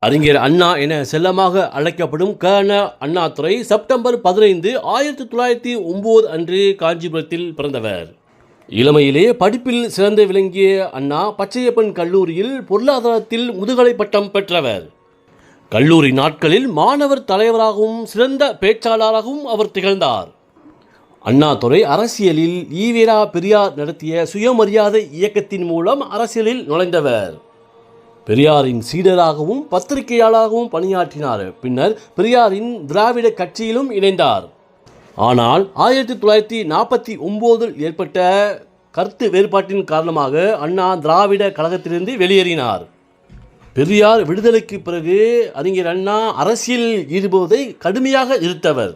அறிஞர் அண்ணா என செல்லமாக அழைக்கப்படும் க.ந. அண்ணாதுரை செப்டம்பர் 15, 1909 அன்று காஞ்சிபுரத்தில் பிறந்தவர். இளமையிலே படிப்பில் சிறந்து விளங்கிய அண்ணா பச்சையப்பன் கல்லூரியில் பொருளாதாரத்தில் முதுகலை பட்டம் பெற்றவர். கல்லூரி நாட்களில் மாணவர் தலைவராகவும் சிறந்த பேச்சாளராகவும் அவர் திகழ்ந்தார். அண்ணாதுரை அரசியலில் ஈவேரா பெரியார் நடத்திய சுயமரியாதை இயக்கத்தின் மூலம் அரசியலில் நுழைந்தவர். பெரியாரின் சீடராகவும் பத்திரிகையாளராகவும் பணியாற்றினார். பின்னர் பெரியாரின் திராவிட கட்சியிலும் இணைந்தார். ஆனால் 1949 ஏற்பட்ட கருத்து வேறுபாட்டின் காரணமாக அண்ணா திராவிட கழகத்திலிருந்து வெளியேறினார். பெரியார் விடுதலைக்கு பிறகு அறிஞர் அண்ணா அரசியலில் ஈடுபடுவதை கடுமையாக எதிர்த்தவர்.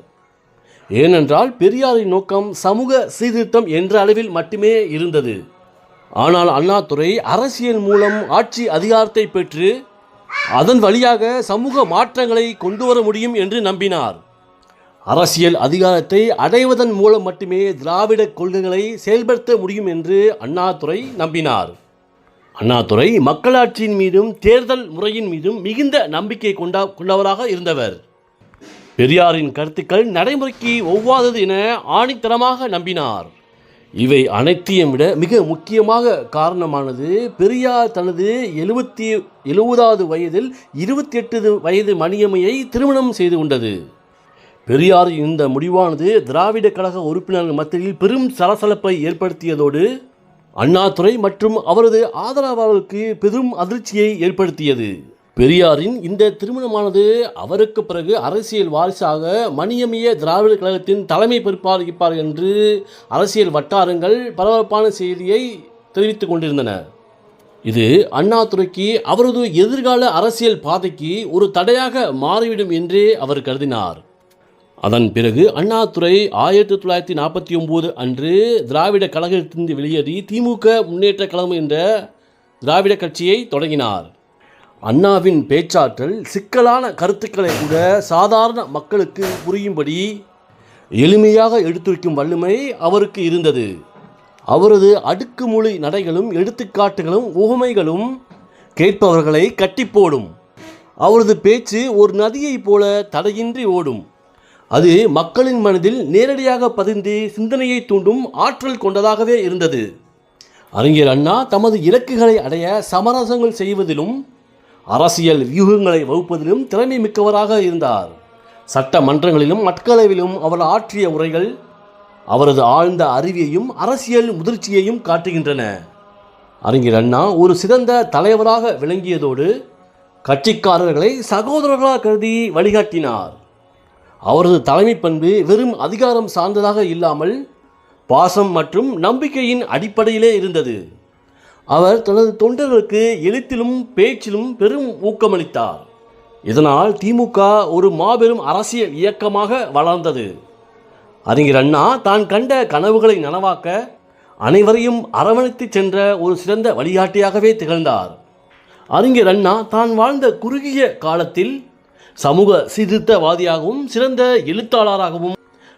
ஏனென்றால் பெரியாரின் நோக்கம் சமூக சீர்திருத்தம் என்ற அளவில் மட்டுமே இருந்தது. ஆனால் அண்ணாதுரை அரசியல் மூலம் ஆட்சி அதிகாரத்தை பெற்று அதன் வழியாக சமூக மாற்றங்களை கொண்டு வர முடியும் என்று நம்பினார். அரசியல் அதிகாரத்தை அடைவதன் மூலம் மட்டுமே திராவிட கொள்கைகளை செயல்படுத்த முடியும் என்று அண்ணாதுரை நம்பினார். அண்ணாதுரை மக்களாட்சியின் மீதும் தேர்தல் முறையின் மீதும் மிகுந்த நம்பிக்கை கொண்டவராக இருந்தவர். பெரியாரின் கருத்துக்கள் நடைமுறைக்கு ஒவ்வாதது என ஆணித்தரமாக நம்பினார். இவை அனைத்தையும் விட மிக முக்கியமாக காரணமானது பெரியார் தனது 70வது வயதில் 28 வயது மணியம்மையை திருமணம் செய்து கொண்டது. பெரியாரின் இந்த முடிவானது திராவிட கழக உறுப்பினர்கள் மத்தியில் பெரும் சலசலப்பை ஏற்படுத்தியதோடு அண்ணாதுரை மற்றும் அவரது ஆதரவாளர்களுக்கு பெரும் அதிர்ச்சியை ஏற்படுத்தியது. பெரியாரின் இந்த திருமணமானது அவருக்கு பிறகு அரசியல் வாரிசாக மணியம்மையே திராவிட கழகத்தின் தலைமை பொறுப்பார் என்று அரசியல் வட்டாரங்கள் பரபரப்பான செய்தியை தெரிவித்துக் கொண்டிருந்தன. இது அண்ணாதுரைக்கு அவரது எதிர்கால அரசியல் பாதைக்கு ஒரு தடையாக மாறிவிடும் என்றே அவர் கருதினார். அதன் பிறகு அண்ணாதுரை 1949 அன்று திராவிட கழகத்திலிருந்து வெளியேறி திமுக முன்னேற்ற கழகம் என்ற திராவிட கட்சியை தொடங்கினார். அண்ணாவின் பேச்சாற்றல் சிக்கலான கருத்துக்களை கூட சாதாரண மக்களுக்கு புரியும்படி எளிமையாக எடுத்துரைக்கும் வல்லமை அவருக்கு இருந்தது. அவரது அடுக்குமொழி நடைகளும் எடுத்துக்காட்டுகளும் உவமைகளும் கேட்பவர்களை கட்டிப்போடும். அவரது பேச்சு ஒரு நதியைப் போல தடையின்றி ஓடும். அது மக்களின் மனதில் நேரடியாக பதிந்து சிந்தனையை தூண்டும் ஆற்றல் கொண்டதாகவே இருந்தது. அறிஞர் அண்ணா தமது இலக்குகளை அடைய சமரசங்கள் செய்வதிலும் அரசியல் வியூகங்களை வகுப்பதிலும் திறமை மிக்கவராக இருந்தார். சட்டமன்றங்களிலும் மக்களவையிலும் அவர் ஆற்றிய உரைகள் அவரது ஆழ்ந்த அறிவையும் அரசியல் முதிர்ச்சியையும் காட்டுகின்றன. அறிஞர் அண்ணா ஒரு சிறந்த தலைவராக விளங்கியதோடு கட்சிக்காரர்களை சகோதரர்களாக கருதி வழிகாட்டினார். அவரது தலைமை பண்பு வெறும் அதிகாரம் சார்ந்ததாக இல்லாமல் பாசம் மற்றும் நம்பிக்கையின் அடிப்படையிலே இருந்தது. அவர் தனது தொண்டர்களுக்கு எழுத்திலும் பேச்சிலும் பெரும் ஊக்கமளித்தார். இதனால் திமுக ஒரு மாபெரும் அரசியல் இயக்கமாக வளர்ந்தது. அறிஞர் அண்ணா தான் கண்ட கனவுகளை நனவாக்க அனைவரையும் அரவணைத்து சென்ற ஒரு சிறந்த வழிகாட்டியாகவே திகழ்ந்தார். அறிஞர் அண்ணா தான் வாழ்ந்த குறுகிய காலத்தில் சமூக சீர்திருத்தவாதியாகவும் சிறந்த எழுத்தாளராகவும்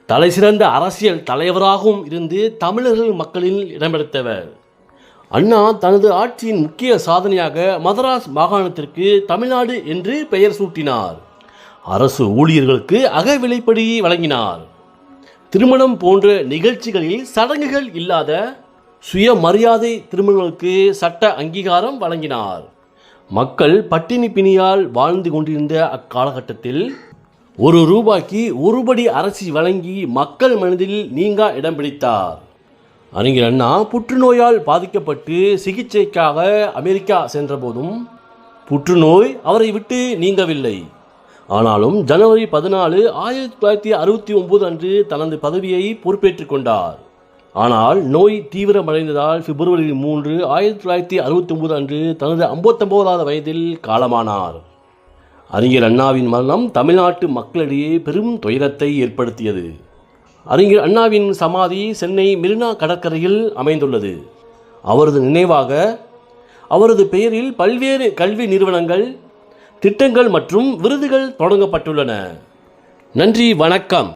தலைசிறந்த அரசியல் தலைவராகவும் இருந்து தமிழர்கள் மக்களில் இடம்பெடுத்தவர். அண்ணா தனது ஆட்சியின் முக்கிய சாதனையாக மதராஸ் மாகாணத்திற்கு தமிழ்நாடு என்று பெயர் சூட்டினார். அரசு ஊழியர்களுக்கு அகவிலைப்படி வழங்கினார். திருமணம் போன்ற நிகழ்ச்சிகளில் சடங்குகள் இல்லாத சுயமரியாதை திருமணங்களுக்கு சட்ட அங்கீகாரம் வழங்கினார். மக்கள் பட்டினி பிணியால் வாழ்ந்து கொண்டிருந்த அக்காலகட்டத்தில் ₹1க்கு 1 படி அரிசி வழங்கி மக்கள் மனதில் நீங்கா இடம் பிடித்தார். அறிஞர் அண்ணா புற்றுநோயால் பாதிக்கப்பட்டு சிகிச்சைக்காக அமெரிக்கா சென்றபோதும் புற்றுநோய் அவரை விட்டு நீங்கவில்லை. ஆனாலும் ஜனவரி 14, 1969 அன்று தனது பதவியை பொறுப்பேற்றுக் கொண்டார். ஆனால் நோய் தீவிரமடைந்ததால் பிப்ரவரி 3, 1969 அன்று தனது 59வது வயதில் காலமானார். அறிஞர் அண்ணாவின் மரணம் தமிழ்நாட்டு மக்களிடையே பெரும் துயரத்தை ஏற்படுத்தியது. அறிஞர் அண்ணாவின் சமாதி சென்னை மெரினா கடற்கரையில் அமைந்துள்ளது. அவரது நினைவாக அவரது பெயரில் பல்வேறு கல்வி நிறுவனங்கள், திட்டங்கள் மற்றும் விருதுகள் தொடங்கப்பட்டுள்ளன. நன்றி, வணக்கம்.